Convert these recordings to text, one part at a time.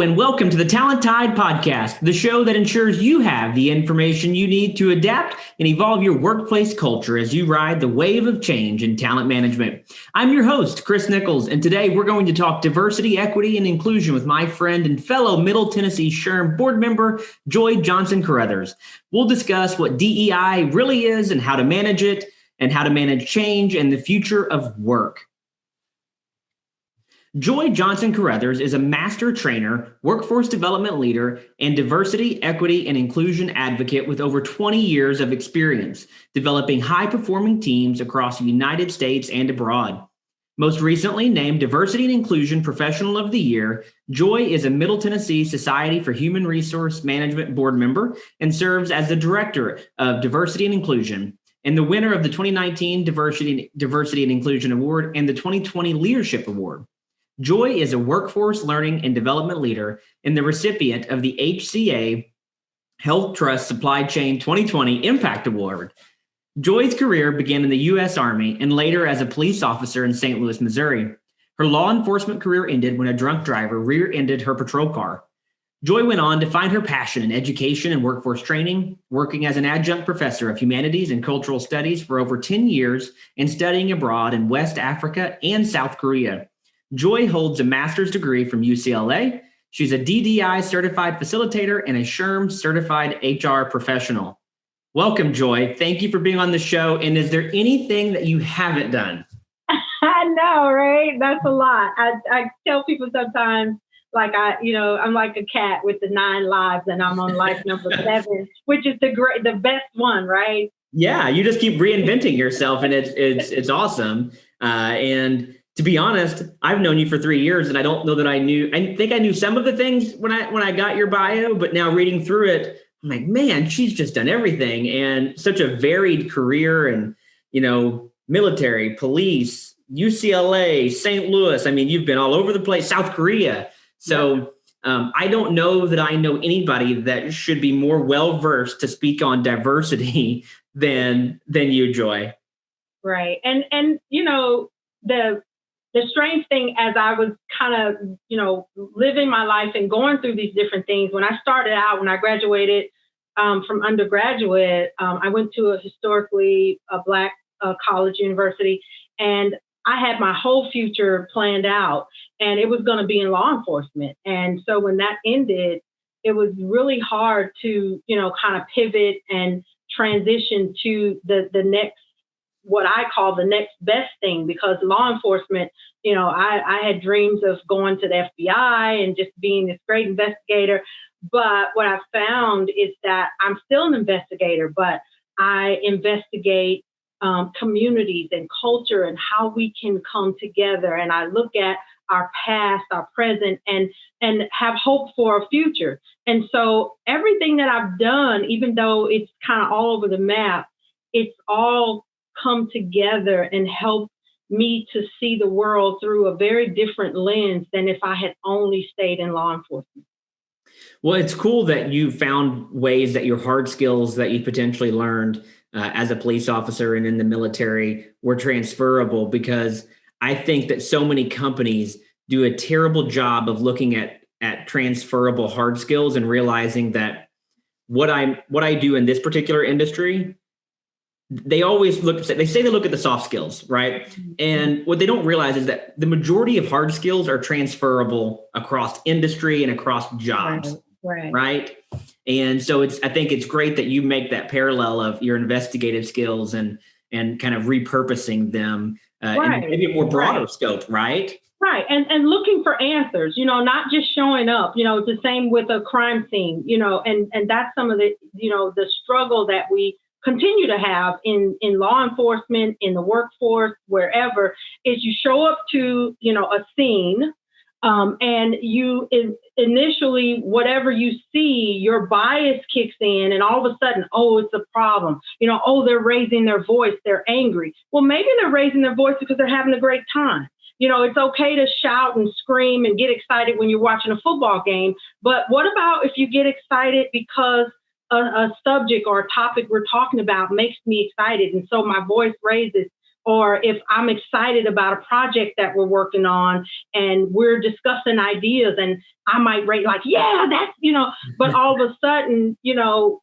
and welcome to the Talent Tide Podcast, the show that ensures you have the information you need to adapt and evolve your workplace culture as you ride the wave of change in talent management. I'm your host, Chris Nichols, and today we're going to talk diversity, equity, and inclusion with my friend and fellow Middle Tennessee SHRM board member, Joy Johnson-Carruthers. We'll discuss what DEI really is and how to manage it, and how to manage change and the future of work. Joy Johnson-Carruthers is a master trainer, workforce development leader, and diversity, equity, and inclusion advocate with over 20 years of experience developing high-performing teams across the United States and abroad. Most recently named Diversity and Inclusion Professional of the Year, Joy is a Middle Tennessee Society for Human Resource Management board member and serves as the Director of Diversity and Inclusion and the winner of the 2019 Diversity and Inclusion Award and the 2020 Leadership Award. Joy is a workforce learning and development leader and the recipient of the HCA HealthTrust Supply Chain 2020 Impact Award. Joy's career began in the U.S. Army and later as a police officer in St. Louis, Missouri. Her law enforcement career ended when a drunk driver rear-ended her patrol car. Joy went on to find her passion in education and workforce training, working as an adjunct professor of Humanities and Cultural Studies for over 10 years and studying abroad in West Africa and South Korea. Joy holds a master's degree from UCLA. She's a DEI certified facilitator and a SHRM certified HR professional. Welcome, Joy. Thank you for being on the show. And is there anything that you haven't done? I know, right? That's a lot. I tell people sometimes, I'm like a cat with the 9 lives, and I'm on life number 7, which is the best one, right? Yeah, you just keep reinventing yourself, and it's awesome. And to be honest, I've known you for 3 years, and I don't know that I think I knew some of the things when I got your bio, but now reading through it, I'm like, man, she's just done everything and such a varied career and, military, police, UCLA, St. Louis. I mean, you've been all over the place, South Korea. So I don't know that I know anybody that should be more well-versed to speak on diversity than you, Joy. Right. And the strange thing as I was kind of, living my life and going through these different things, when I graduated from undergraduate, I went to a historically Black college university, and I had my whole future planned out, and it was going to be in law enforcement. And so when that ended, it was really hard to, kind of pivot and transition to the next, what I call the next best thing, because law enforcement, I had dreams of going to the FBI and just being this great investigator. But what I found is that I'm still an investigator, but I investigate communities and culture and how we can come together. And I look at our past, our present, and have hope for a future. And so everything that I've done, even though it's kind of all over the map, it's all come together and help me to see the world through a very different lens than if I had only stayed in law enforcement. Well, it's cool that you found ways that your hard skills that you potentially learned as a police officer and in the military were transferable, because I think that so many companies do a terrible job of looking at transferable hard skills and realizing that what I do in this particular industry, they always they say they look at the soft skills, right? And what they don't realize is that the majority of hard skills are transferable across industry and across jobs, right? And so I think it's great that you make that parallel of your investigative skills and kind of repurposing them in maybe a more broader scope, right? Right. And looking for answers, not just showing up, it's the same with a crime scene, and that's some of the, the struggle that we continue to have in law enforcement, in the workforce, wherever, is you show up to, a scene, and you initially, whatever you see, your bias kicks in, and all of a sudden, oh, it's a problem. They're raising their voice, they're angry. Well, maybe they're raising their voice because they're having a great time. It's okay to shout and scream and get excited when you're watching a football game. But what about if you get excited because a subject or a topic we're talking about makes me excited, and so my voice raises? or if I'm excited about a project that we're working on and we're discussing ideas, and I might rate like, yeah, that's, but all of a sudden,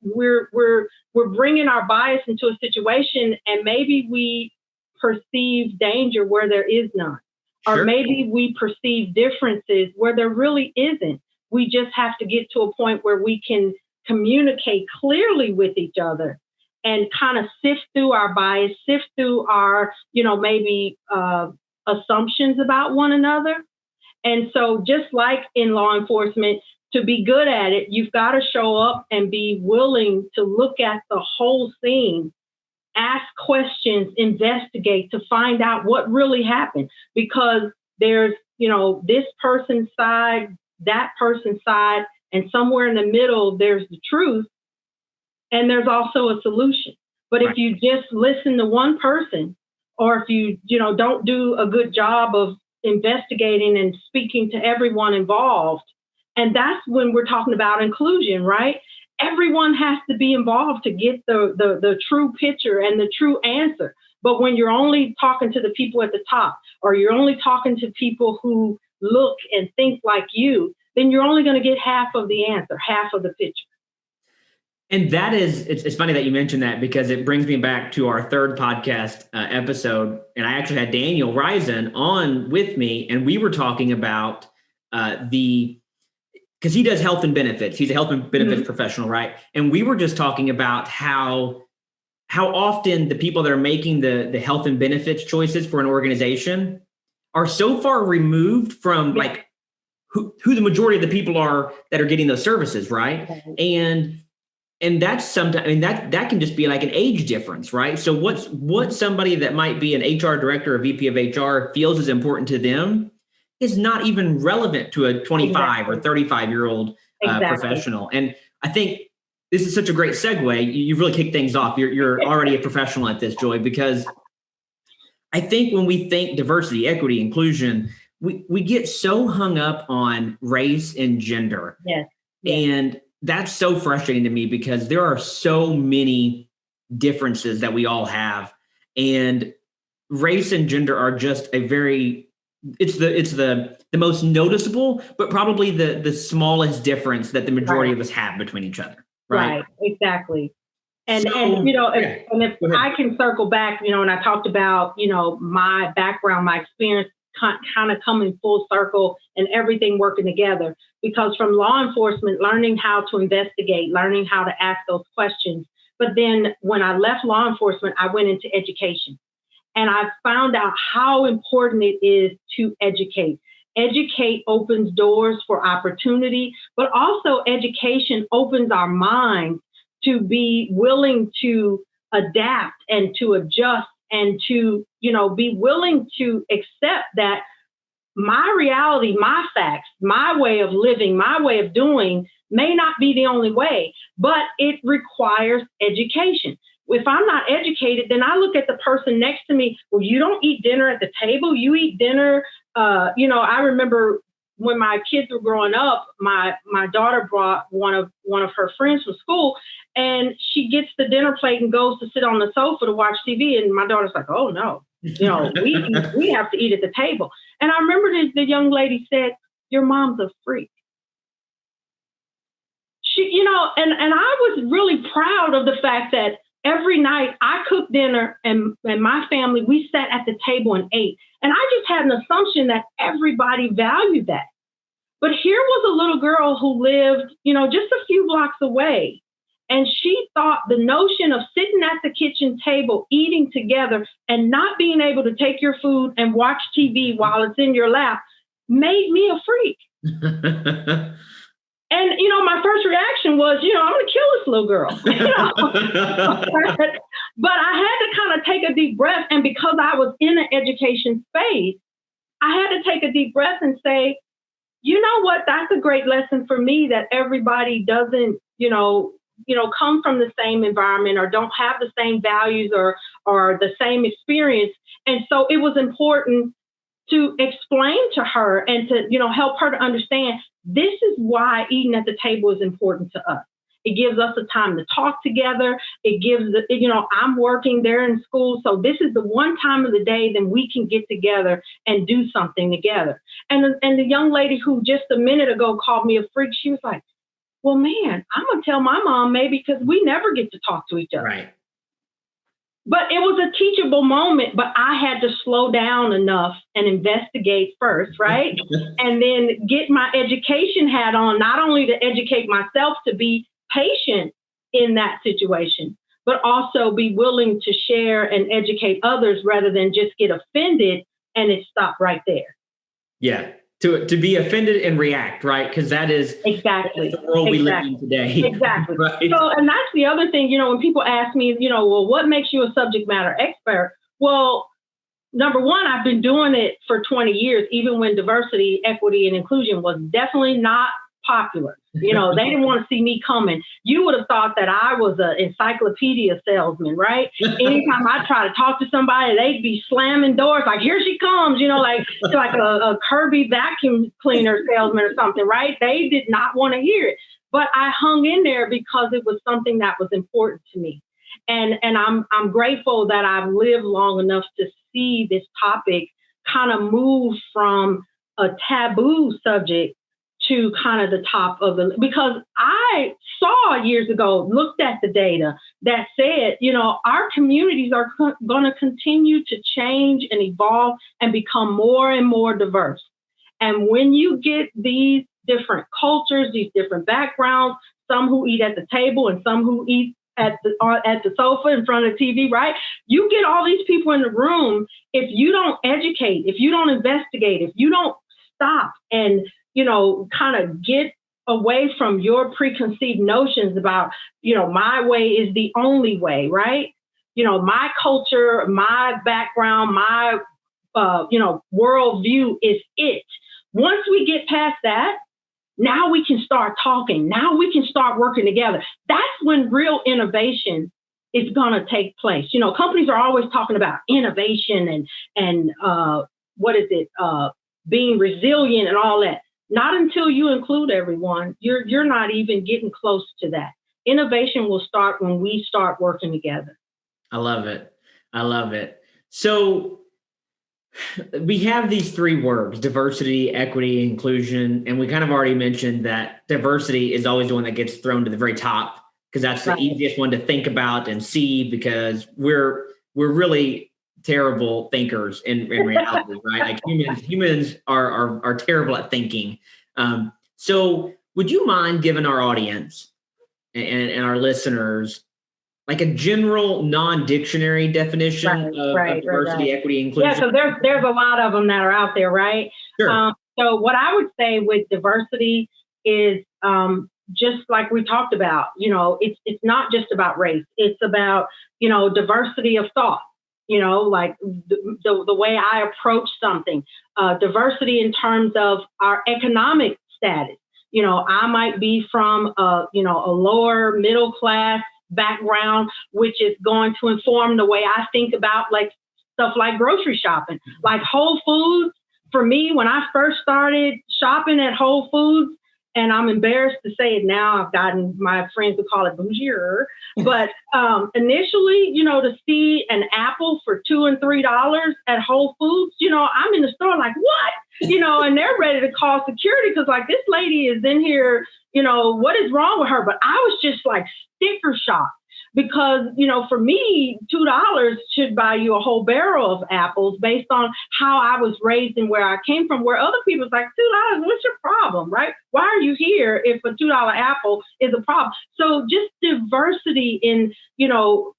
we're bringing our bias into a situation, and maybe we perceive danger where there is none. Sure. Or maybe we perceive differences where there really isn't. We just have to get to a point where we can communicate clearly with each other and kind of sift through our bias, sift through our, maybe assumptions about one another. And so just like in law enforcement, to be good at it, you've got to show up and be willing to look at the whole scene, ask questions, investigate to find out what really happened. Because there's, this person's side, that person's side, and somewhere in the middle, there's the truth. And there's also a solution. But if you just listen to one person, or if you, don't do a good job of investigating and speaking to everyone involved, and that's when we're talking about inclusion, right? Everyone has to be involved to get the true picture and the true answer. But when you're only talking to the people at the top, or you're only talking to people who look and think like you, then you're only going to get half of the answer, half of the picture. And that is, it's funny that you mentioned that, because it brings me back to our third podcast episode. And I actually had Daniel Risen on with me, and we were talking about because he does health and benefits. He's a health and benefits professional, right? And we were just talking about how often the people that are making the health and benefits choices for an organization are so far removed from like who the majority of the people are that are getting those services, right? And that's sometimes, that can just be like an age difference, right? So what somebody that might be an HR director or VP of HR feels is important to them is not even relevant to a 25 or 35-year-old professional. And I think this is such a great segue. You've really kicked things off. You're already a professional at this, Joy, because I think when we think diversity, equity, inclusion, we get so hung up on race and gender. Yes. And that's so frustrating to me, because there are so many differences that we all have. And race and gender are just it's the most noticeable, but probably the smallest difference that the majority of us have between each other. Right, exactly. And if I can circle back, and I talked about, my background, my experience kind of coming full circle and everything working together, because from law enforcement, learning how to investigate, learning how to ask those questions. But then when I left law enforcement, I went into education, and I found out how important it is to educate. Educate opens doors for opportunity, but also education opens our minds to be willing to adapt and to adjust and to, be willing to accept that my reality, my facts, my way of living, my way of doing may not be the only way, but it requires education. If I'm not educated, then I look at the person next to me. Well, you don't eat dinner at the table. You eat dinner. I remember when my kids were growing up, my daughter brought one of her friends from school, and she gets the dinner plate and goes to sit on the sofa to watch TV. And my daughter's like, "Oh no, we have to eat at the table." And I remember the young lady said, "Your mom's a freak." She, and I was really proud of the fact that every night I cooked dinner, and my family, we sat at the table and ate. And I just had an assumption that everybody valued that. But here was a little girl who lived, just a few blocks away. And she thought the notion of sitting at the kitchen table, eating together, and not being able to take your food and watch TV while it's in your lap made me a freak. And, my first reaction was, I'm going to kill this little girl. But I had to kind of take a deep breath. And because I was in an education space, I had to take a deep breath and say, you know what, that's a great lesson for me, that everybody doesn't, come from the same environment or don't have the same values or the same experience. And so it was important to explain to her and to, help her to understand this is why eating at the table is important to us. It gives us a time to talk together. It gives, I'm working there in school. So this is the one time of the day that we can get together and do something together. And the young lady who just a minute ago called me a freak, she was like, well, man, I'm going to tell my mom maybe because we never get to talk to each other. Right. But it was a teachable moment, but I had to slow down enough and investigate first, right? And then get my education hat on, not only to educate myself to be patient in that situation, but also be willing to share and educate others rather than just get offended and it stopped right there. Yeah. To be offended and react, right? Because that is exactly the world we live in today. Exactly. Right? So, and that's the other thing, when people ask me, well, what makes you a subject matter expert? Well, number one, I've been doing it for 20 years, even when diversity, equity, and inclusion was definitely not popular. They didn't want to see me coming. You would have thought that I was an encyclopedia salesman, right? Anytime I try to talk to somebody, they'd be slamming doors like, here she comes, like a Kirby vacuum cleaner salesman or something, right? They did not want to hear it. But I hung in there because it was something that was important to me. And I'm grateful that I've lived long enough to see this topic kind of move from a taboo subject to kind of the top of because I saw years ago, looked at the data that said, our communities are going to continue to change and evolve and become more and more diverse. And when you get these different cultures, these different backgrounds, some who eat at the table and some who eat at the sofa in front of the TV, right? You get all these people in the room. If you don't educate, if you don't investigate, if you don't stop and kind of get away from your preconceived notions about, my way is the only way, right? My culture, my background, my, worldview is it. Once we get past that, now we can start talking. Now we can start working together. That's when real innovation is going to take place. Companies are always talking about innovation and being resilient and all that. Not until you include everyone, you're not even getting close to that. Innovation will start when we start working together. I love it. So we have these three words: diversity, equity, inclusion. And we kind of already mentioned that diversity is always the one that gets thrown to the very top because that's the easiest one to think about and see because we're really terrible thinkers in reality, right? Like humans are terrible at thinking. So would you mind giving our audience and our listeners like a general non-dictionary definition of diversity, equity, inclusion? Yeah, so there's a lot of them that are out there, right? Sure. So what I would say with diversity is just like we talked about, it's not just about race. It's about, diversity of thought. Like the way I approach something, diversity in terms of our economic status. I might be from a lower middle class background, which is going to inform the way I think about like stuff like grocery shopping, like Whole Foods. For me, when I first started shopping at Whole Foods, and I'm embarrassed to say it now, I've gotten my friends to call it bougier. But initially, to see an apple for $2 and $3 at Whole Foods, I'm in the store like, what? And they're ready to call security because like this lady is in here, what is wrong with her? But I was just like sticker shock because, for me, $2 should buy you a whole barrel of apples based on how I was raised and where I came from, where other people's like, $2, what's your problem, right? Why are you here if a $2 apple is a problem? So just diversity in,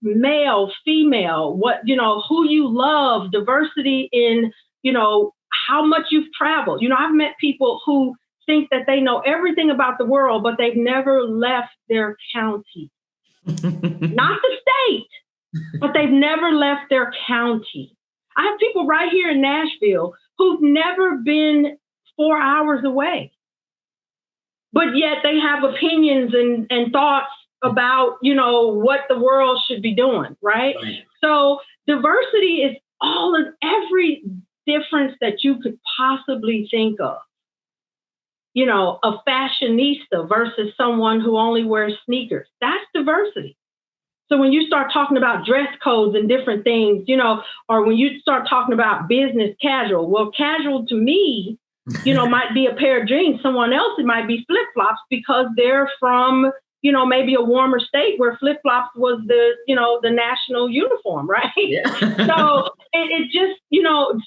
male, female, who you love, diversity in, how much you've traveled. I've met people who think that they know everything about the world, but they've never left their county. Not the state, but they've never left their county. I have people right here in Nashville who've never been 4 hours away, but yet they have opinions and thoughts about, what the world should be doing, right? So diversity is all of every difference that you could possibly think of. a fashionista versus someone who only wears sneakers. That's diversity. So when you start talking about dress codes and different things, or when you start talking about business casual, well, casual to me, might be a pair of jeans. Someone else, it might be flip-flops because they're from, maybe a warmer state where flip-flops was the national uniform, right? Yeah. So it just,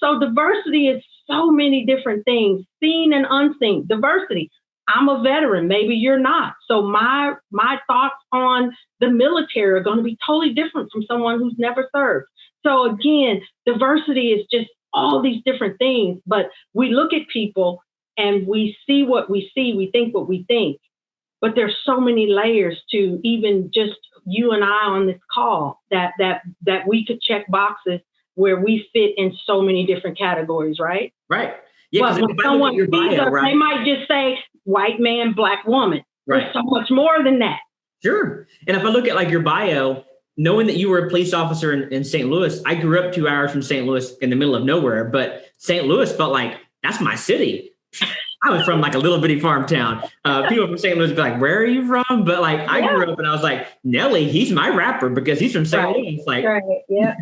so diversity is so many different things, seen and unseen. Diversity. I'm a veteran. Maybe you're not. So my thoughts on the military are going to be totally different from someone who's never served. So again, diversity is just all these different things. But we look at people and we see what we see. We think what we think. But there's so many layers to even just you and I on this call that we could check boxes where we fit in so many different categories, right? Right. Yeah, but when someone sees us, right, they might just say white man, black woman. Right. There's so much more than that. Sure. And if I look at your bio, knowing that you were a police officer in St. Louis, I grew up 2 hours from St. Louis in the middle of nowhere, but St. Louis felt like that's my city. I was from a little bitty farm town. People from St. Louis would be like, where are you from? But I grew up and I was like, Nelly, he's my rapper because he's from St. Louis. Right. Yeah.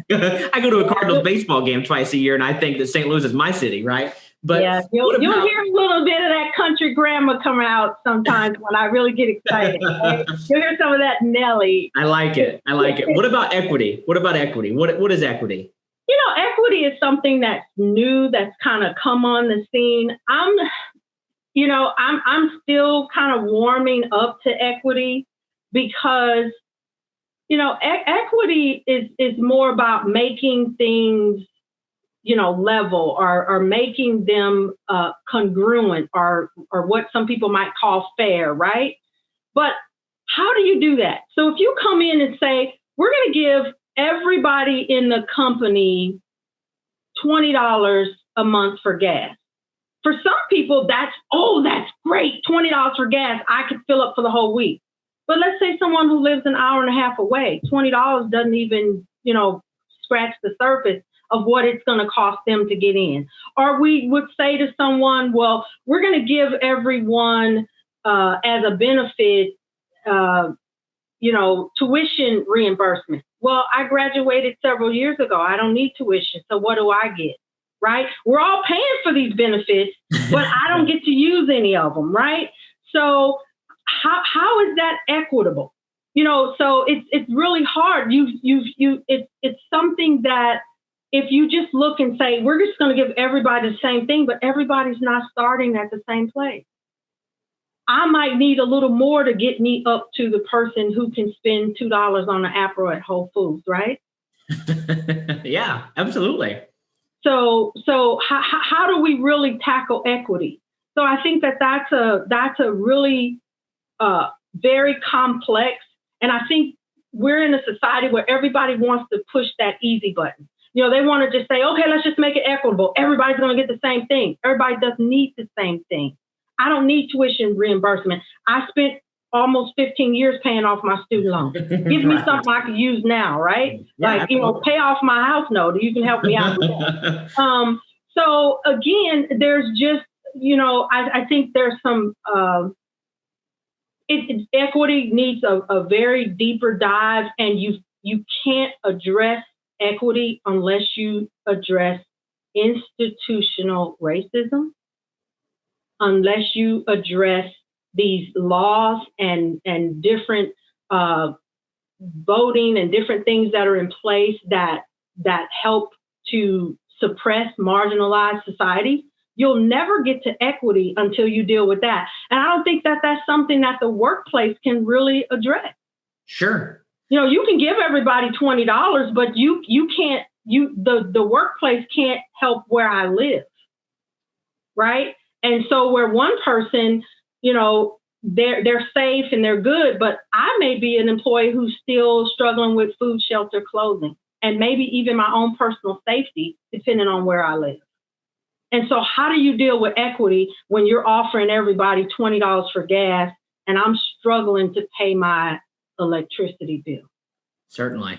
I go to a Cardinals baseball game twice a year and I think that St. Louis is my city, right? But yeah, you'll hear a little bit of that country grammar come out sometimes when I really get excited. Right? You'll hear some of that Nelly. I like it. What about equity? What is equity? Equity is something that's new, that's kind of come on the scene. I'm still kind of warming up to equity because, equity is more about making things level or making them congruent or what some people might call fair, right? But how do you do that? So if you come in and say, we're going to give everybody in the company $20 a month for gas. For some people, that's great, $20 for gas. I could fill up for the whole week. But let's say someone who lives an hour and a half away, $20 doesn't even, scratch the surface of what it's going to cost them to get in. Or we would say to someone, well, we're going to give everyone as a benefit, tuition reimbursement. Well, I graduated several years ago. I don't need tuition. So what do I get? Right? We're all paying for these benefits, but I don't get to use any of them. Right? So how is that equitable? So it's really hard. It's something that if you just look and say, we're just going to give everybody the same thing, but everybody's not starting at the same place. I might need a little more to get me up to the person who can spend $2 on an apple at Whole Foods, right? Yeah, absolutely. So how do we really tackle equity? So I think that's a really very complex, and I think we're in a society where everybody wants to push that easy button. They want to just say, okay, let's just make it equitable. Everybody's going to get the same thing. Everybody doesn't need the same thing. I don't need tuition reimbursement. I spent almost 15 years paying off my student loan. Give me something I can use now, right? Yeah, pay off my house note. You can help me out with that. So again, there's just, I think there's some, equity needs a very deeper dive, and you can't address equity unless you address institutional racism, unless you address these laws and different voting and different things that are in place that help to suppress marginalized society. You'll never get to equity until you deal with that. And I don't think that that's something that the workplace can really address. Sure. You can give everybody $20, but you can't, the workplace can't help where I live. Right. And so where one person, they're safe and they're good, but I may be an employee who's still struggling with food, shelter, clothing, and maybe even my own personal safety, depending on where I live. And so how do you deal with equity when you're offering everybody $20 for gas and I'm struggling to pay my electricity bill? Certainly.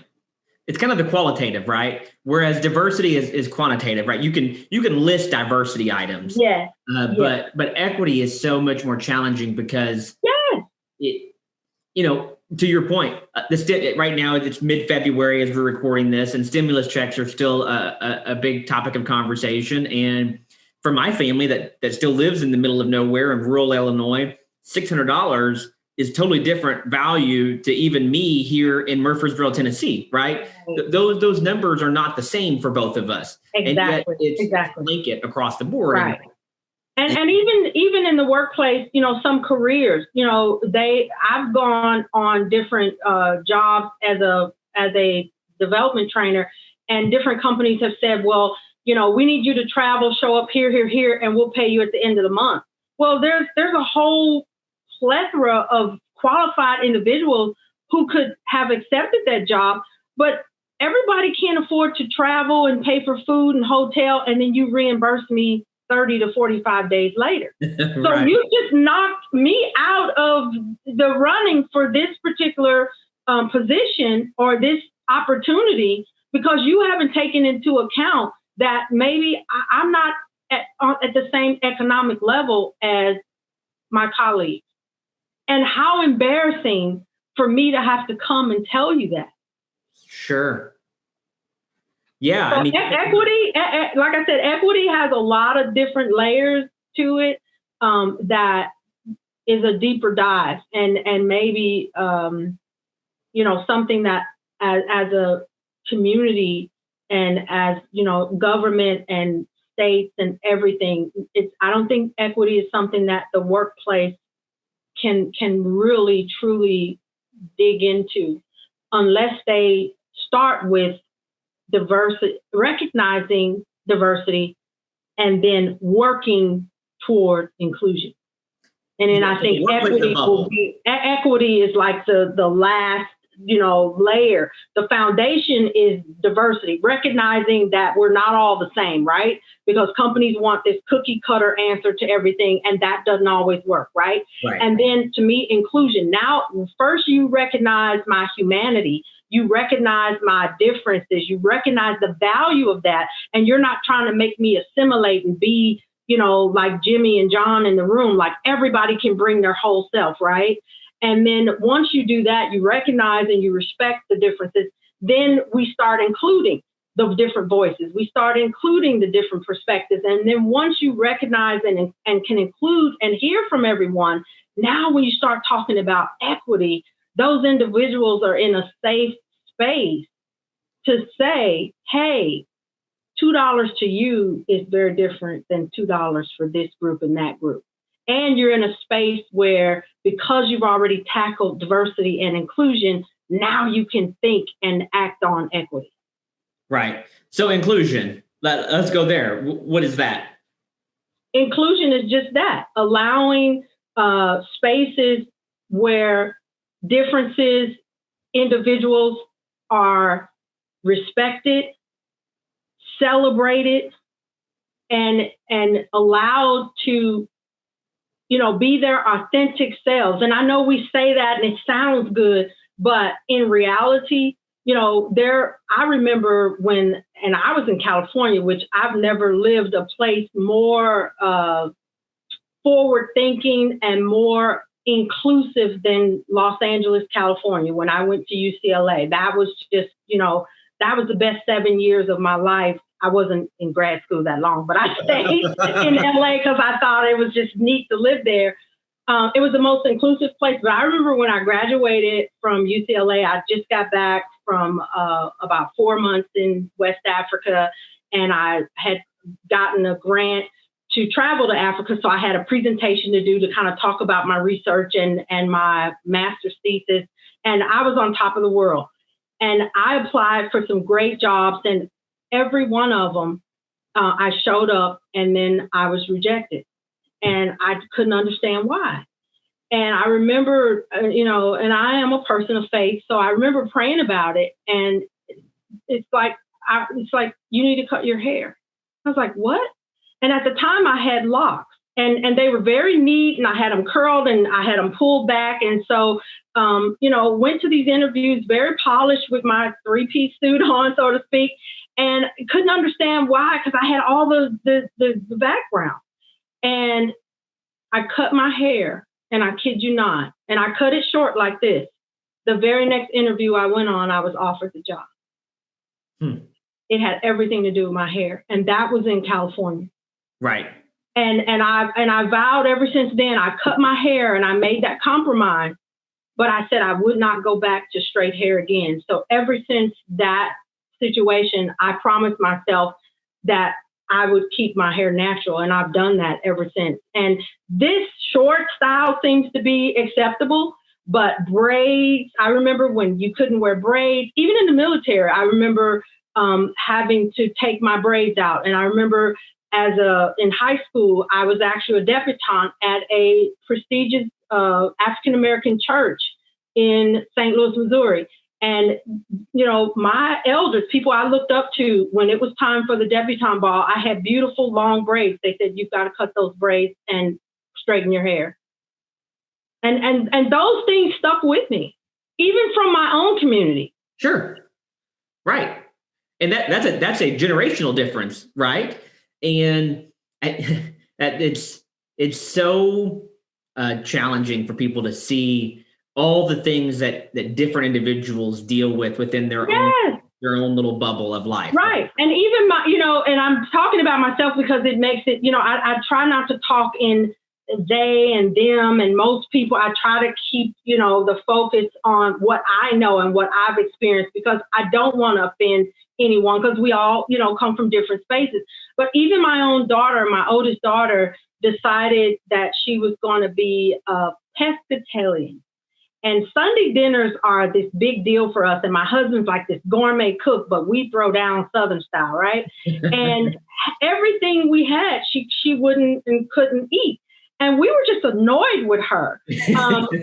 It's kind of the qualitative, right? Whereas diversity is quantitative, right? You can list diversity items. Yes. But equity is so much more challenging because it, to your point, right now it's mid-February as we're recording this, and stimulus checks are still a big topic of conversation. And for my family that still lives in the middle of nowhere in rural Illinois, $600 is totally different value to even me here in Murfreesboro, Tennessee, right? Those numbers are not the same for both of us. Exactly. And yet it's blanket across the board. Right. And even in the workplace, some careers, I've gone on different jobs as a development trainer, and different companies have said, well, we need you to travel, show up here, and we'll pay you at the end of the month. Well, there's a whole plethora of qualified individuals who could have accepted that job, but everybody can't afford to travel and pay for food and hotel, and then you reimburse me 30 to 45 days later. So Right. You just knocked me out of the running for this particular position or this opportunity because you haven't taken into account that maybe I'm not at the same economic level as my colleagues. And how embarrassing for me to have to come and tell you that. Sure. Yeah. So equity, like I said, equity has a lot of different layers to it that is a deeper dive and maybe, something that as a community and as, government and states and everything, I don't think equity is something that the workplace can really, truly dig into unless they start with diversity, recognizing diversity, and then working toward inclusion. And then I think equity is like the last, layer. The foundation is diversity, recognizing that we're not all the same, right? Because companies want this cookie cutter answer to everything, and that doesn't always work, right? And then to me, inclusion. Now, first you recognize my humanity. You recognize my differences. You recognize the value of that. And you're not trying to make me assimilate and be, like Jimmy and John in the room, like everybody can bring their whole self, right? And then once you do that, you recognize and you respect the differences. Then we start including the different voices. We start including the different perspectives. And then once you recognize and can include and hear from everyone, now when you start talking about equity, those individuals are in a safe space to say, hey, $2 to you is very different than $2 for this group and that group. And you're in a space where, because you've already tackled diversity and inclusion, now you can think and act on equity. Right. So inclusion, let's go there. What is that? Inclusion is just that, allowing spaces where differences, individuals are respected, celebrated, and allowed to, be their authentic selves. And I know we say that and it sounds good, but in reality, I remember and I was in California, which I've never lived a place more forward thinking and more inclusive than Los Angeles, California. When I went to UCLA, that was just, that was the best 7 years of my life. I wasn't in grad school that long, but I stayed in LA because I thought it was just neat to live there. It was the most inclusive place. But I remember when I graduated from UCLA, I just got back from about 4 months in West Africa, and I had gotten a grant to travel to Africa. So I had a presentation to do to kind of talk about my research and my master's thesis. And I was on top of the world. And I applied for some great jobs, and every one of them, I showed up, and then I was rejected. And I couldn't understand why. And I remember, and I am a person of faith, so I remember praying about it. And it's like, you need to cut your hair. I was like, what? And at the time I had locks. And they were very neat, and I had them curled and I had them pulled back. And so, went to these interviews very polished with my 3-piece suit on, so to speak, and couldn't understand why, because I had all the background. And I cut my hair, and I kid you not, and I cut it short like this. The very next interview I went on, I was offered the job. It had everything to do with my hair, and that was in California. Right. And I vowed ever since then, I cut my hair and I made that compromise, but I said I would not go back to straight hair again. So ever since that situation, I promised myself that I would keep my hair natural, and I've done that ever since. And this short style seems to be acceptable, but braids, I remember when you couldn't wear braids, even in the military. I remember having to take my braids out. And I remember in high school, I was actually a debutante at a prestigious African-American church in St. Louis, Missouri. And, my elders, people I looked up to when it was time for the debutante ball, I had beautiful long braids. They said, you've got to cut those braids and straighten your hair. And those things stuck with me, even from my own community. Sure. Right. And that's a generational difference, right? And it's so challenging for people to see all the things that different individuals deal with within their own little bubble of life. Right. And even and I'm talking about myself because it makes it, I try not to talk in they and them and most people. I try to keep, the focus on what I know and what I've experienced, because I don't want to offend anyone, because we all, come from different spaces. But even my own daughter, my oldest daughter, decided that she was going to be a pescatarian. And Sunday dinners are this big deal for us. And my husband's like this gourmet cook, but we throw down Southern style, right? And everything we had, she wouldn't and couldn't eat. And we were just annoyed with her.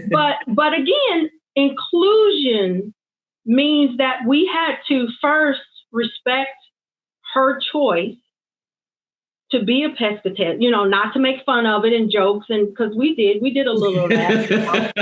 But again, inclusion means that we had to first respect her choice to be a pescatarian, not to make fun of it and jokes, and because we did a little of that.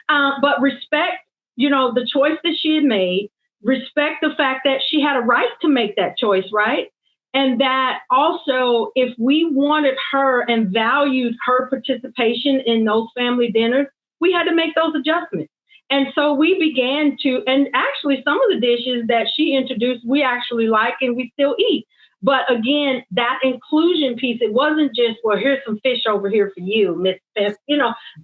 But respect, the choice that she had made, respect the fact that she had a right to make that choice, right? And that also, if we wanted her and valued her participation in those family dinners, we had to make those adjustments. And so we began to, and actually some of the dishes that she introduced, we actually like and we still eat. But again, that inclusion piece, it wasn't just, well, here's some fish over here for you, Miss Beth.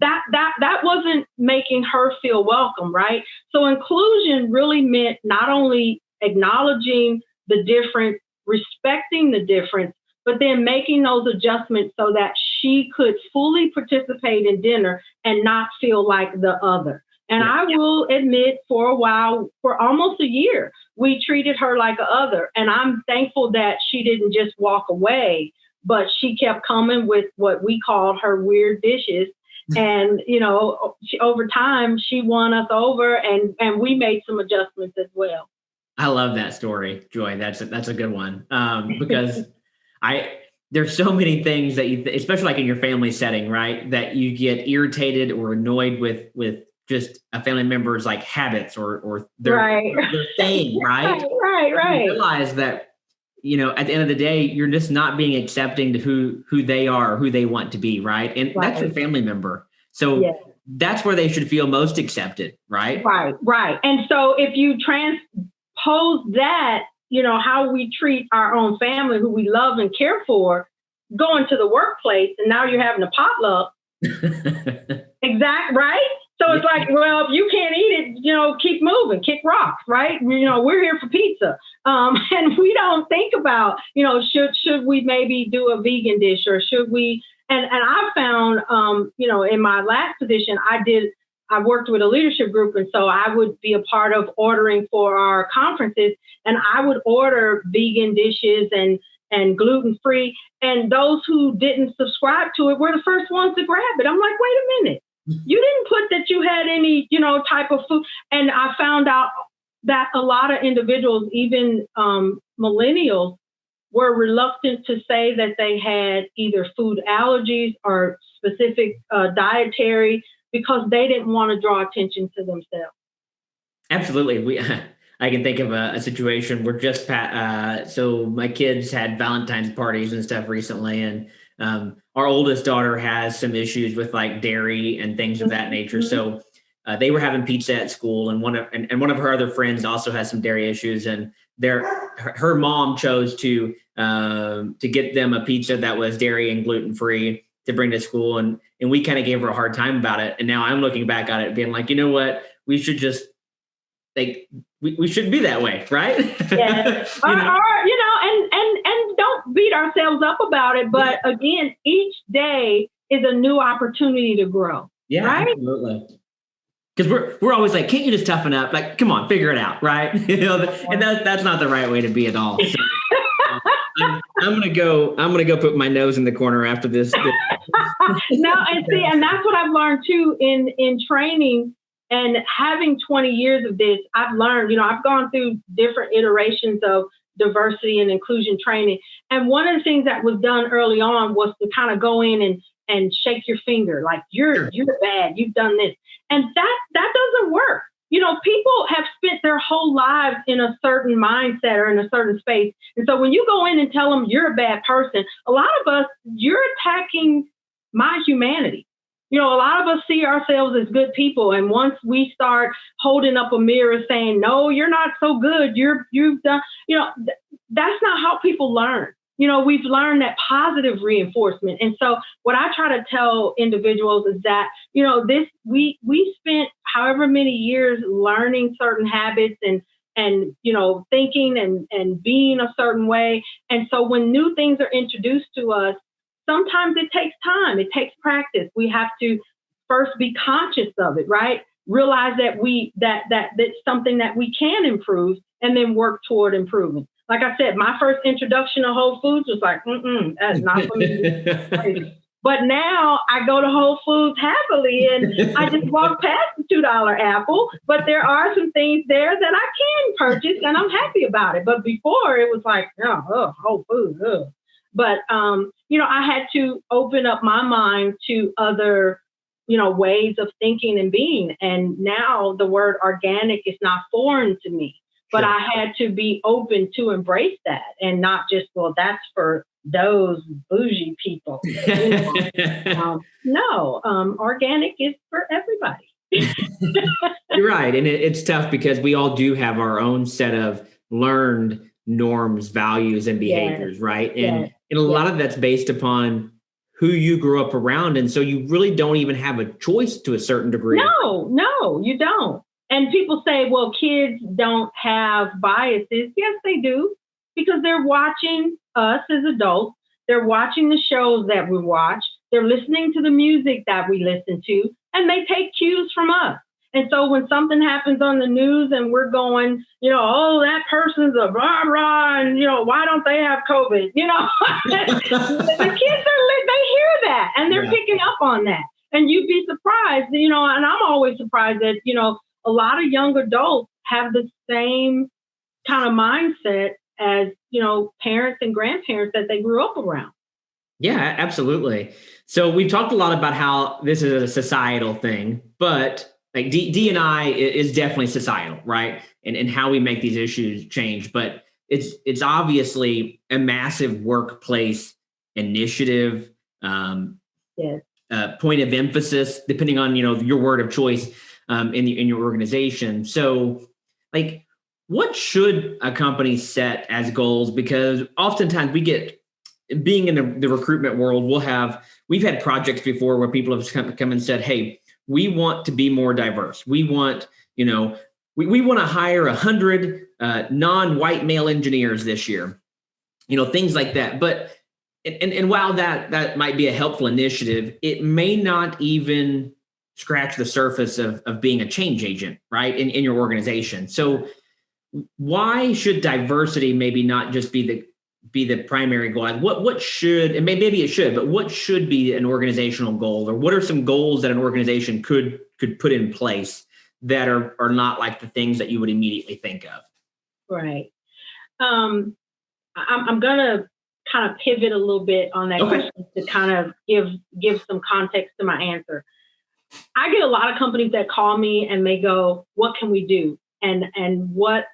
That wasn't making her feel welcome, right? So inclusion really meant not only acknowledging the difference, respecting the difference, but then making those adjustments so that she could fully participate in dinner and not feel like the other. And I will admit, for a while, for almost a year, we treated her like an other. And I'm thankful that she didn't just walk away, but she kept coming with what we called her weird dishes. And, over time, she won us over, and we made some adjustments as well. I love that story, Joy. That's a good one, because there's so many things that especially like in your family setting, right, that you get irritated or annoyed with just a family member's like habits or their thing, right? Right. You realize that, at the end of the day, you're just not being accepting to who they are, who they want to be, right? And that's your family member. So that's where they should feel most accepted, right? Right. And so if you transpose that, how we treat our own family, who we love and care for, going to the workplace, and now you're having a potluck. Right? So it's like, well, if you can't eat it, keep moving, kick rocks, right? We're here for pizza. And we don't think about, should we maybe do a vegan dish, or should we? And I found, in my last position, I worked with a leadership group. And so I would be a part of ordering for our conferences, and I would order vegan dishes and gluten-free. And those who didn't subscribe to it were the first ones to grab it. I'm like, wait a minute. You didn't put that you had any, type of food. And I found out that a lot of individuals, even millennials, were reluctant to say that they had either food allergies or specific dietary, because they didn't want to draw attention to themselves. Absolutely. I can think of a situation where so my kids had Valentine's parties and stuff recently, and our oldest daughter has some issues with like dairy and things of that nature. So they were having pizza at school, and one of her other friends also has some dairy issues, and her mom chose to get them a pizza that was dairy and gluten free to bring to school, and we kind of gave her a hard time about it. And now I'm looking back at it, being like, you know what, we should just we shouldn't be that way, right? Yeah. And don't beat ourselves up about it. But again, each day is a new opportunity to grow. Yeah, right? Absolutely. Because we're always like, can't you just toughen up? Like, come on, figure it out, right? And that's not the right way to be at all. So, I'm gonna go put my nose in the corner after this. No, and that's what I've learned too in training. And having 20 years of this, I've learned, I've gone through different iterations of diversity and inclusion training. And one of the things that was done early on was to kind of go in and shake your finger, like you're bad, you've done this. And that doesn't work. People have spent their whole lives in a certain mindset or in a certain space. And so when you go in and tell them you're a bad person, a lot of us, you're attacking my humanity. A lot of us see ourselves as good people. And once we start holding up a mirror saying, no, you're not so good, you've done, that's not how people learn. We've learned that positive reinforcement. And so what I try to tell individuals is that, we spent however many years learning certain habits and thinking and being a certain way. And so when new things are introduced to us, sometimes it takes time. It takes practice. We have to first be conscious of it, right? Realize that that's something that we can improve, and then work toward improvement. Like I said, my first introduction to Whole Foods was like, that's not for me. But now I go to Whole Foods happily, and I just walk past the $2 apple. But there are some things there that I can purchase, and I'm happy about it. But before it was like, Whole Foods. But, I had to open up my mind to other, ways of thinking and being. And now the word organic is not foreign to me, but sure. I had to be open to embrace that and not just, well, that's for those bougie people. Organic is for everybody. You're right. And it's tough because we all do have our own set of learned norms, values, and behaviors, right? And a lot of that's based upon who you grew up around. And so you really don't even have a choice to a certain degree. No, you don't. And people say, well, kids don't have biases. Yes, they do, because they're watching us as adults. They're watching the shows that we watch. They're listening to the music that we listen to, and they take cues from us. And so when something happens on the news and we're going, that person's a rah rah, and why don't they have COVID? The kids they hear that, and they're picking up on that. And you'd be surprised, and I'm always surprised that a lot of young adults have the same kind of mindset as parents and grandparents that they grew up around. Yeah, absolutely. So we've talked a lot about how this is a societal thing, but like D&I is definitely societal, right? And how we make these issues change. But it's obviously a massive workplace initiative, point of emphasis, depending on, your word of choice in your organization. So like, what should a company set as goals? Because oftentimes being in the recruitment world, we've had projects before where people have come and said, hey, we want to be more diverse. We want, we want to hire 100 non-white male engineers this year, things like that. But, and while that might be a helpful initiative, it may not even scratch the surface of being a change agent, right, in your organization. So why should diversity maybe not just be the primary goal? What should, and maybe it should, but what should be an organizational goal, or what are some goals that an organization could put in place that are not like the things that you would immediately think of? Right. I'm going to kind of pivot a little bit on that question to kind of give some context to my answer. I get a lot of companies that call me and they go, what can we do? And what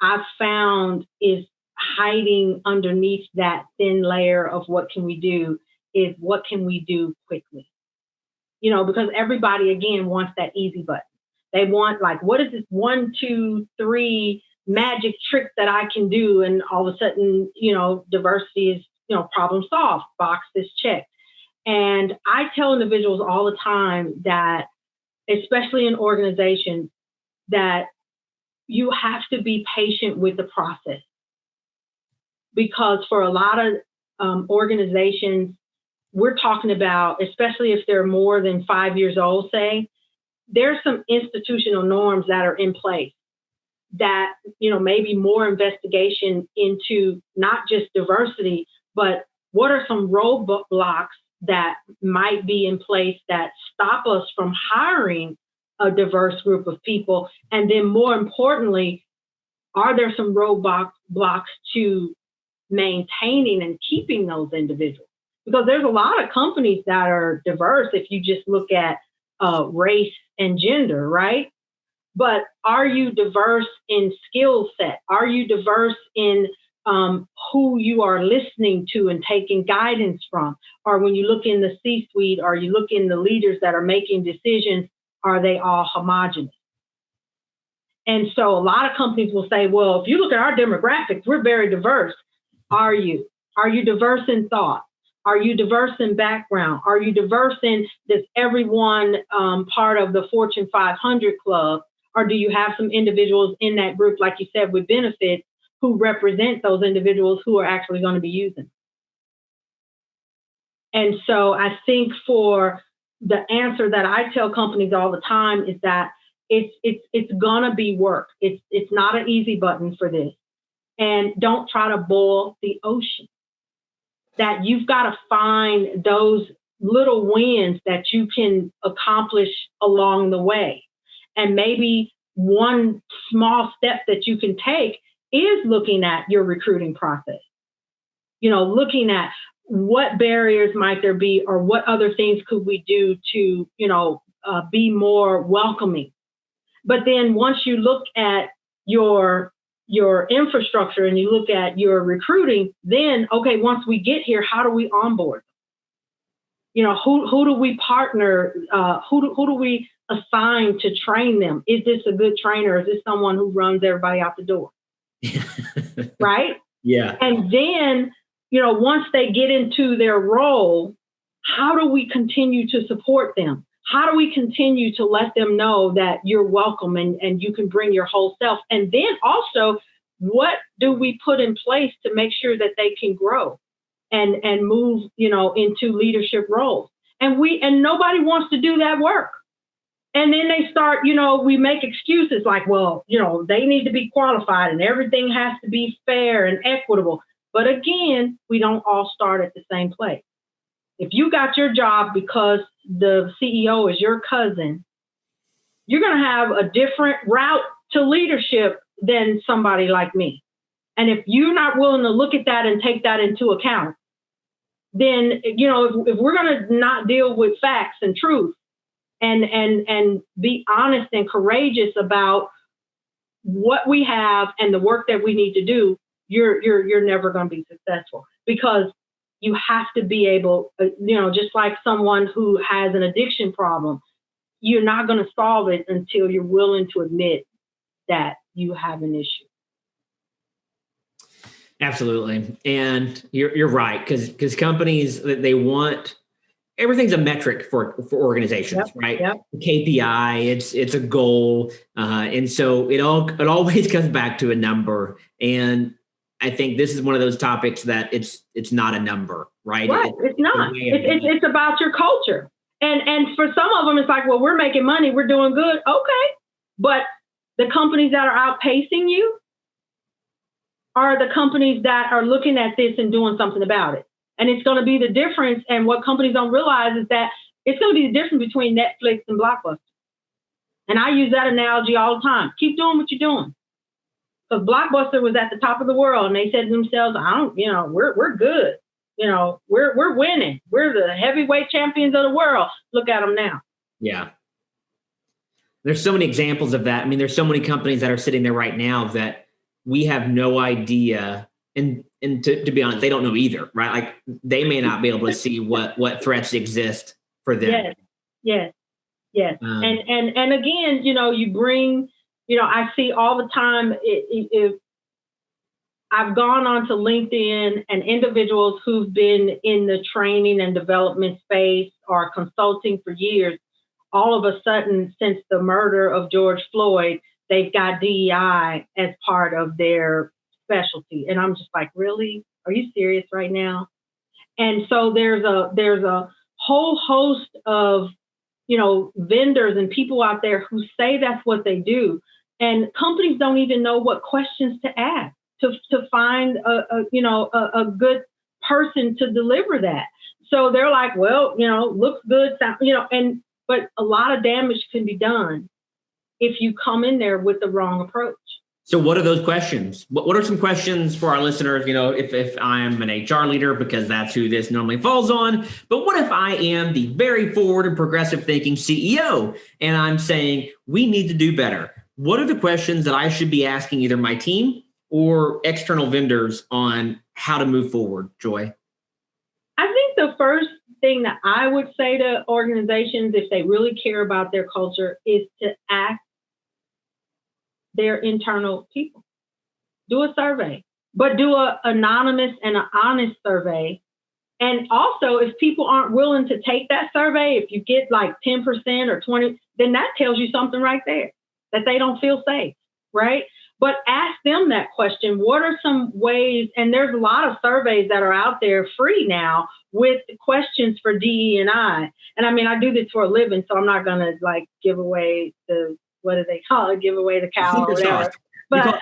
I've found is hiding underneath that thin layer of what can we do is what can we do quickly? Because everybody, again, wants that easy button. They want like, what is this 1, 2, 3 magic trick that I can do? And all of a sudden, diversity is, problem solved, box is checked. And I tell individuals all the time that, especially in organizations, that you have to be patient with the process. Because for a lot of organizations, we're talking about, especially if they're more than 5 years old, say, there's some institutional norms that are in place that, maybe more investigation into not just diversity, but what are some roadblocks that might be in place that stop us from hiring a diverse group of people? And then more importantly, are there some roadblocks to maintaining and keeping those individuals? Because there's a lot of companies that are diverse if you just look at race and gender, right? But are you diverse in skill set? Are you diverse in who you are listening to and taking guidance from? Or when you look in the C-suite, or you look in the leaders that are making decisions, are they all homogenous? And so a lot of companies will say, well, if you look at our demographics, we're very diverse. Are you? Are you diverse in thought? Are you diverse in background? Are you diverse in, does everyone part of the Fortune 500 club? Or do you have some individuals in that group, like you said, with benefits, who represent those individuals who are actually going to be using? And so I think for the answer that I tell companies all the time is that it's gonna be work. It's not an easy button for this. And don't try to boil the ocean. That you've got to find those little wins that you can accomplish along the way. And maybe one small step that you can take is looking at your recruiting process. Looking at what barriers might there be, or what other things could we do to, be more welcoming. But then once you look at your infrastructure and you look at your recruiting, then, okay, once we get here, how do we onboard? Who do we partner? Who do we assign to train them? Is this a good trainer? Is this someone who runs everybody out the door? Right? Yeah. And then, once they get into their role, how do we continue to support them? How do we continue to let them know that you're welcome and you can bring your whole self? And then also, what do we put in place to make sure that they can grow and move, into leadership roles? And nobody wants to do that work. And then they start, we make excuses like, well, they need to be qualified and everything has to be fair and equitable. But again, we don't all start at the same place. If you got your job because the CEO is your cousin, you're going to have a different route to leadership than somebody like me. And if you're not willing to look at that and take that into account, then, if we're going to not deal with facts and truth and be honest and courageous about what we have and the work that we need to do, you're never going to be successful, because you have to be able, just like someone who has an addiction problem, you're not going to solve it until you're willing to admit that you have an issue. Absolutely. And you're right, because companies, they want, everything's a metric for organizations, right? Yep. KPI, it's a goal. And so it always comes back to a number. And I think this is one of those topics that it's not a number, right? Right. It's not. It's about your culture. And for some of them, it's like, well, we're making money, we're doing good. Okay. But the companies that are outpacing you are the companies that are looking at this and doing something about it. And it's going to be the difference. And what companies don't realize is that it's going to be the difference between Netflix and Blockbuster. And I use that analogy all the time. Keep doing what you're doing. because Blockbuster was at the top of the world, and they said to themselves, we're good. We're winning. We're the heavyweight champions of the world. Look at them now. Yeah. There's so many examples of that. I mean, there's so many companies that are sitting there right now that we have no idea. And to be honest, they don't know either, right? Like they may not be able to see what threats exist for them. Yes. And again, you bring, I see all the time, if I've gone onto LinkedIn and individuals who've been in the training and development space or consulting for years, all of a sudden, since the murder of George Floyd, they've got DEI as part of their specialty. And I'm just like, really? Are you serious right now? And so there's a whole host of, vendors and people out there who say that's what they do. And companies don't even know what questions to ask to find a good person to deliver that. So they're like, well, looks good, but a lot of damage can be done if you come in there with the wrong approach. So what are those questions? What are some questions for our listeners? If I'm an HR leader, because that's who this normally falls on, but what if I am the very forward and progressive thinking CEO and I'm saying we need to do better? What are the questions that I should be asking either my team or external vendors on how to move forward, Joy? I think the first thing that I would say to organizations, if they really care about their culture, is to ask their internal people. Do a survey, but do an anonymous and an honest survey. And also, if people aren't willing to take that survey, if you get like 10% or 20%, then that tells you something right there, that they don't feel safe, right? But ask them that question. What are some ways, and there's a lot of surveys that are out there free now with questions for DE&I. And I mean, I do this for a living, so I'm not going to like give away what do they call it? Give away the cow or whatever. But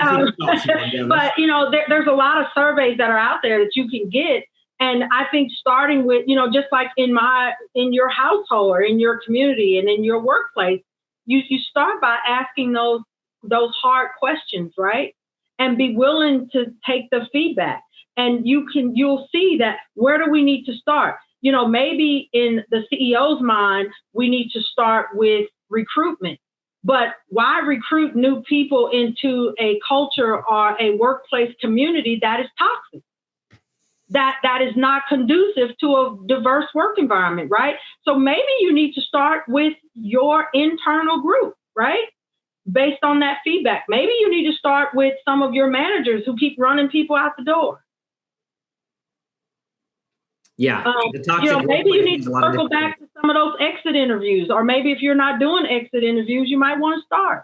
there's a lot of surveys that are out there that you can get. And I think starting with, just like in your household or in your community and in your workplace, you start by asking those hard questions, right? And be willing to take the feedback. And you'll see that where do we need to start? Maybe in the CEO's mind, we need to start with recruitment. But why recruit new people into a culture or a workplace community that is toxic? That is not conducive to a diverse work environment, right? So maybe you need to start with your internal group, right? Based on that feedback. Maybe you need to start with some of your managers who keep running people out the door. Yeah. Maybe you need to circle back to some of those exit interviews, or maybe if you're not doing exit interviews, you might want to start.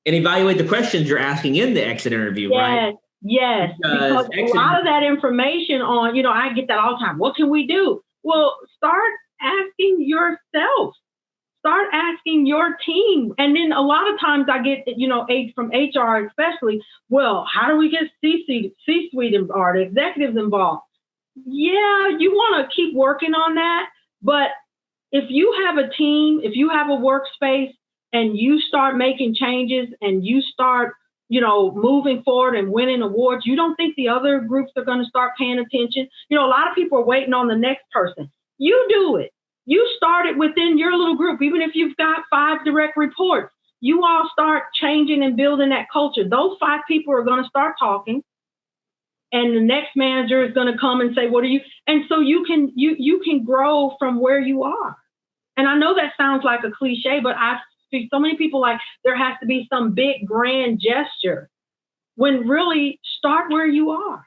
And evaluate the questions you're asking in the exit interview, right? Yes. Because a lot of that information on, I get that all the time. What can we do? Well, start asking yourself. Start asking your team. And then a lot of times I get, from HR especially, well, how do we get C-suite or the executives involved? Yeah, you want to keep working on that. But if you have a team, if you have a workspace and you start making changes and you start, moving forward and winning awards, you don't think the other groups are going to start paying attention? A lot of people are waiting on the next person. You do it. You start it within your little group. Even if you've got 5 direct reports, you all start changing and building that culture. Those 5 people are going to start talking. And the next manager is going to come and say, what are you? And so you can grow from where you are. And I know that sounds like a cliche, but I see so many people like there has to be some big grand gesture when really start where you are.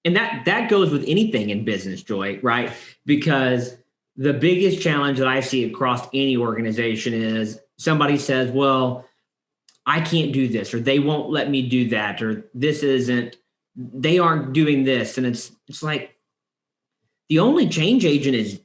And that goes with anything in business, Joy, right? Because the biggest challenge that I see across any organization is somebody says, well, I can't do this, or they won't let me do that, or they aren't doing this. And it's like the only change agent is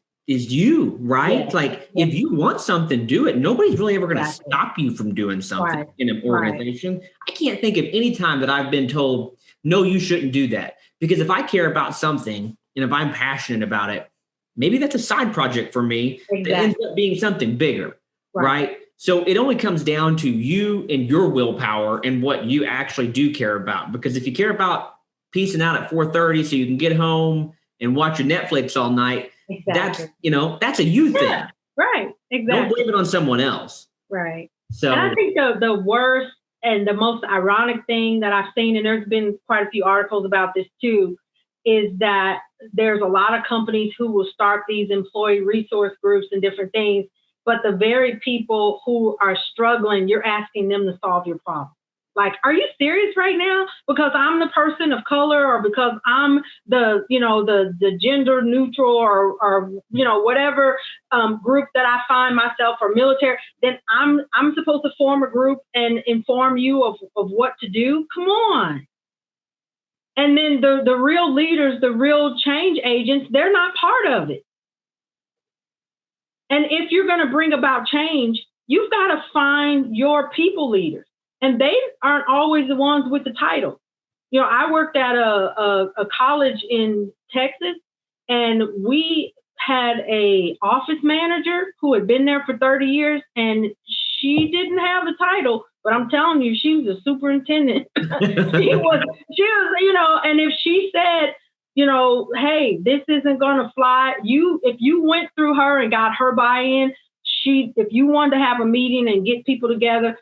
you, right? Yeah. Like if you want something, do it. Nobody's really ever going to stop you from doing something in an organization. Right. I can't think of any time that I've been told, no, you shouldn't do that. Because if I care about something and if I'm passionate about it, maybe that's a side project for me that ends up being something bigger, right? So it only comes down to you and your willpower and what you actually do care about. Because if you care about piecing out at 4:30 so you can get home and watch your Netflix all night, that's a you thing. Right. Exactly. Don't blame it on someone else. Right. So and I think the worst and the most ironic thing that I've seen, and there's been quite a few articles about this too, is that there's a lot of companies who will start these employee resource groups and different things, but the very people who are struggling, you're asking them to solve your problem. Like, are you serious right now? Because I'm the person of color, or because I'm the gender neutral, or whatever group that I find myself, or military, then I'm supposed to form a group and inform you of what to do? Come on. And then the real leaders, the real change agents, they're not part of it. And if you're going to bring about change, you've got to find your people leaders. And they aren't always the ones with the title. I worked at a college in Texas, and we had a office manager who had been there for 30 years, and she didn't have the title, but I'm telling you, she was a superintendent. she was, and if she said, hey, this isn't going to fly, if you went through her and got her buy-in, if you wanted to have a meeting and get people together,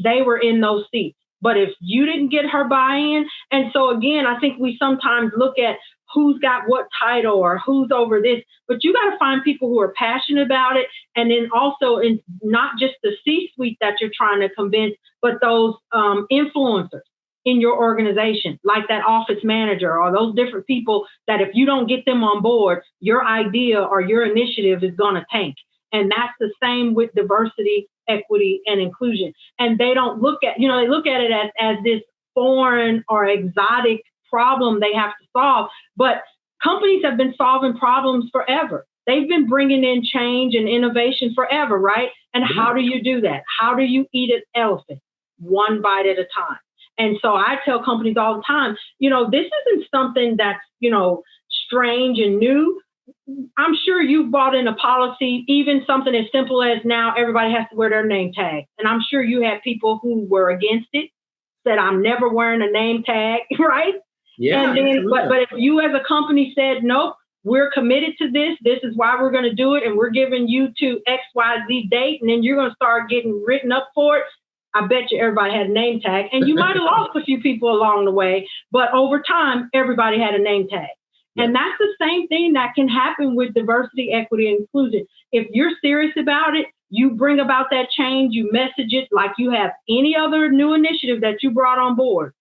they were in those seats. But if you didn't get her buy-in, and so again, I think we sometimes look at who's got what title or who's over this, but you got to find people who are passionate about it. And then also in not just the C-suite that you're trying to convince, but those influencers in your organization, like that office manager or those different people that if you don't get them on board, your idea or your initiative is going to tank. And that's the same with diversity, equity, and inclusion. And they don't look at, they look at it as this foreign or exotic problem they have to solve. But companies have been solving problems forever. They've been bringing in change and innovation forever, right? And how do you do that? How do you eat an elephant? One bite at a time. And so I tell companies all the time, this isn't something that's, strange and new. I'm sure you've bought in a policy, even something as simple as now everybody has to wear their name tag. And I'm sure you had people who were against it, said, I'm never wearing a name tag, right? Yeah. And then, but if you as a company said, nope, we're committed to this, this is why we're going to do it, and we're giving you to XYZ date, and then you're going to start getting written up for it, I bet you everybody had a name tag. And you might have lost a few people along the way, but over time, everybody had a name tag. And that's the same thing that can happen with diversity, equity, and inclusion. If you're serious about it, you bring about that change, you message it like you have any other new initiative that you brought on board.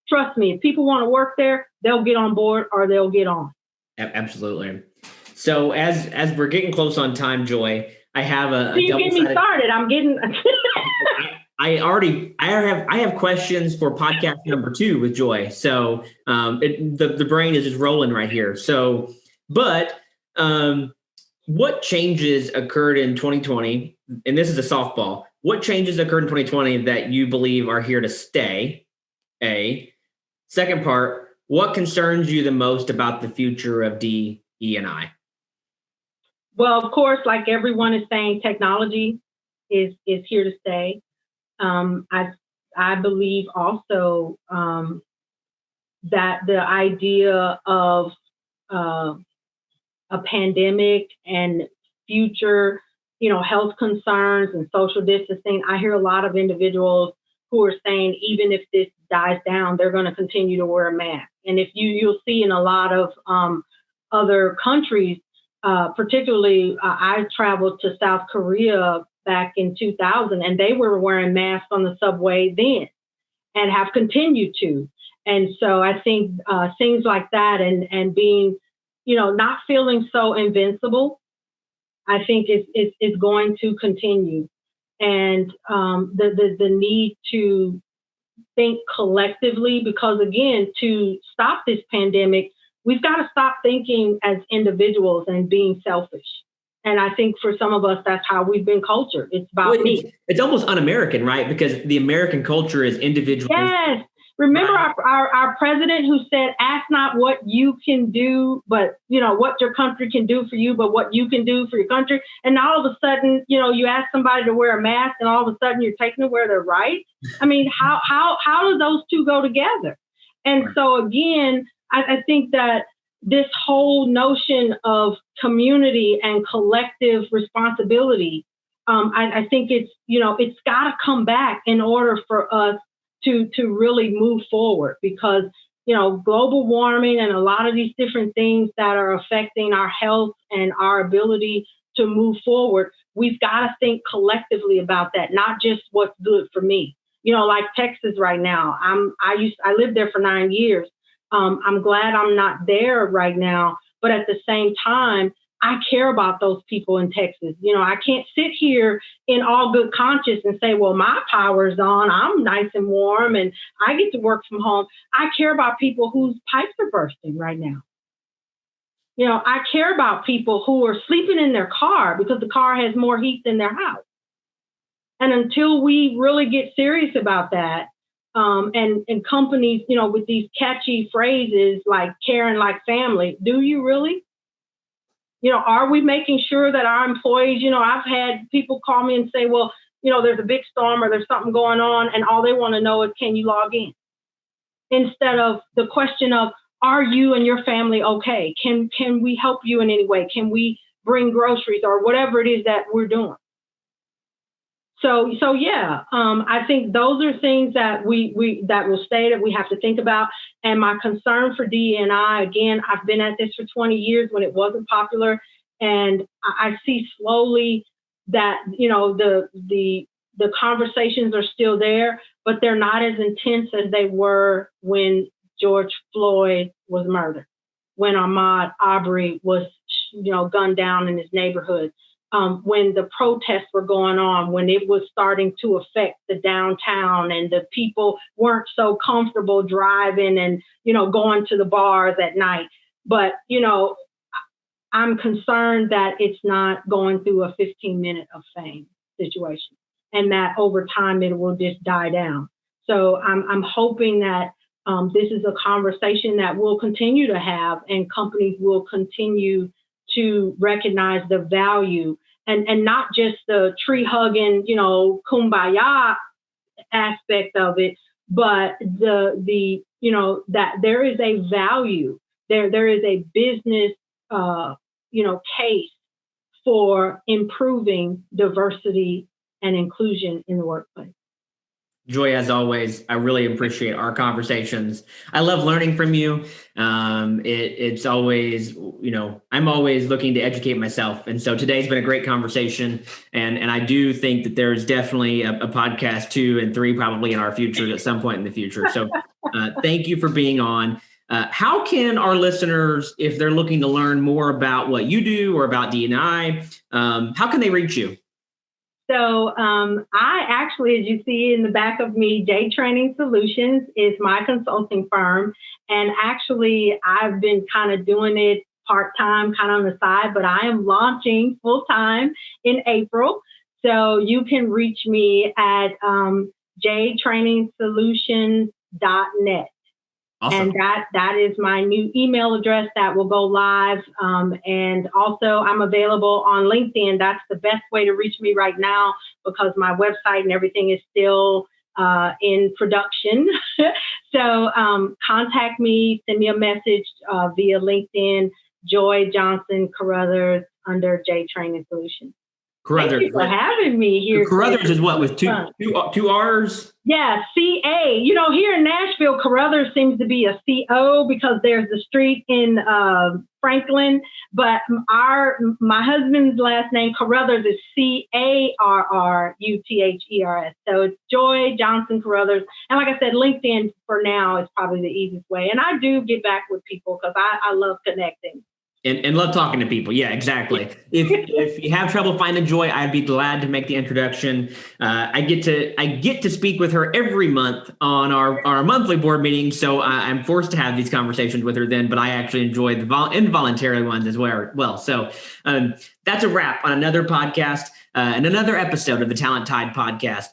Trust me, if people want to work there, they'll get on board or they'll get on. Absolutely. So as we're getting close on time, Joy, I have you get me started. I'm getting. I have questions for podcast number 2 with Joy. So the brain is just rolling right here. So, but what changes occurred in 2020? And this is a softball. What changes occurred in 2020 that you believe are here to stay? A. Second part, what concerns you the most about the future of DE&I? Well, of course, like everyone is saying, technology is here to stay. I believe also that the idea of a pandemic and future, health concerns and social distancing, I hear a lot of individuals who are saying even if this dies down, they're going to continue to wear a mask. And if you'll see in a lot of other countries, particularly I traveled to South Korea back in 2000, and they were wearing masks on the subway then and have continued to. And so I think things like that and being, not feeling so invincible, I think is going to continue. And the need to think collectively, because again, to stop this pandemic, we've got to stop thinking as individuals and being selfish. And I think for some of us, that's how we've been cultured. It's about me. It's almost un-American, right? Because the American culture is individual. Yes. Remember Right. our president who said, ask not what you can do, but, what your country can do for you, but what you can do for your country. And all of a sudden, you ask somebody to wear a mask and all of a sudden you're taking it where they're right. I mean, how do those two go together? And so again, I think that this whole notion of community and collective responsibility, I think it's got to come back in order for us to really move forward, because global warming and a lot of these different things that are affecting our health and our ability to move forward, we've got to think collectively about that, not just what's good for me. Like Texas right now, I lived there for 9 years. I'm glad I'm not there right now, but at the same time, I care about those people in Texas. I can't sit here in all good conscience and say, well, my power's on, I'm nice and warm, and I get to work from home. I care about people whose pipes are bursting right now. I care about people who are sleeping in their car because the car has more heat than their house. And until we really get serious about that, and companies, with these catchy phrases like caring like family, do you really? Are we making sure that our employees, I've had people call me and say, well, there's a big storm or there's something going on, and all they want to know is, can you log in? Instead of the question of, are you and your family okay? Can we help you in any way? Can we bring groceries or whatever it is that we're doing? So yeah, I think those are things that that will stay, that we have to think about. And my concern for DE&I, again, I've been at this for 20 years when it wasn't popular, and I see slowly that the conversations are still there, but they're not as intense as they were when George Floyd was murdered, when Ahmaud Arbery was gunned down in his neighborhood. When the protests were going on, when it was starting to affect the downtown and the people weren't so comfortable driving and, going to the bars at night. But, I'm concerned that it's not going through a 15-minute of fame situation, and that over time it will just die down. So I'm hoping that this is a conversation that we'll continue to have, and companies will continue to recognize the value, and not just the tree hugging, kumbaya aspect of it, but the that there is a value, there is a business case for improving diversity and inclusion in the workplace. Joy, as always, I really appreciate our conversations. I love learning from you. It's always, I'm always looking to educate myself. And so today's been a great conversation. And I do think that there's definitely a podcast 2 and 3 probably in our future at some point in the future. So thank you for being on. How can our listeners, if they're looking to learn more about what you do or about D&I, how can they reach you? So I actually, as you see in the back of me, J Training Solutions is my consulting firm. And actually, I've been kind of doing it part-time, kind of on the side, but I am launching full-time in April. So you can reach me at jtrainingsolutions.net. Awesome. And that is my new email address that will go live. And also I'm available on LinkedIn. That's the best way to reach me right now, because my website and everything is still in production. So contact me, send me a message via LinkedIn, Joy Johnson-Carruthers under J Training Solutions. Carruthers. Thank you for having me here. Carruthers is what, with two R's? Yeah, C-A. Here in Nashville, Carruthers seems to be a C-O because there's the street in Franklin. But my husband's last name, Carruthers, is C-A-R-R-U-T-H-E-R-S. So it's Joy Johnson-Carruthers. And like I said, LinkedIn for now is probably the easiest way. And I do get back with people because I love connecting. And love talking to people. Yeah, exactly. If you have trouble finding Joy, I'd be glad to make the introduction. I get to speak with her every month on our monthly board meeting, so I'm forced to have these conversations with her then. But I actually enjoy the involuntary ones as well. So that's a wrap on another podcast and another episode of the Talent Tide podcast.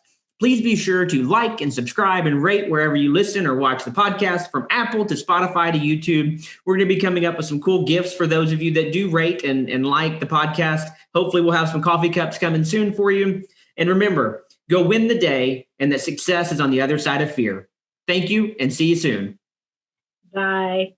Please be sure to like and subscribe and rate wherever you listen or watch the podcast, from Apple to Spotify to YouTube. We're going to be coming up with some cool gifts for those of you that do rate and like the podcast. Hopefully we'll have some coffee cups coming soon for you. And remember, go win the day, and that success is on the other side of fear. Thank you, and see you soon. Bye.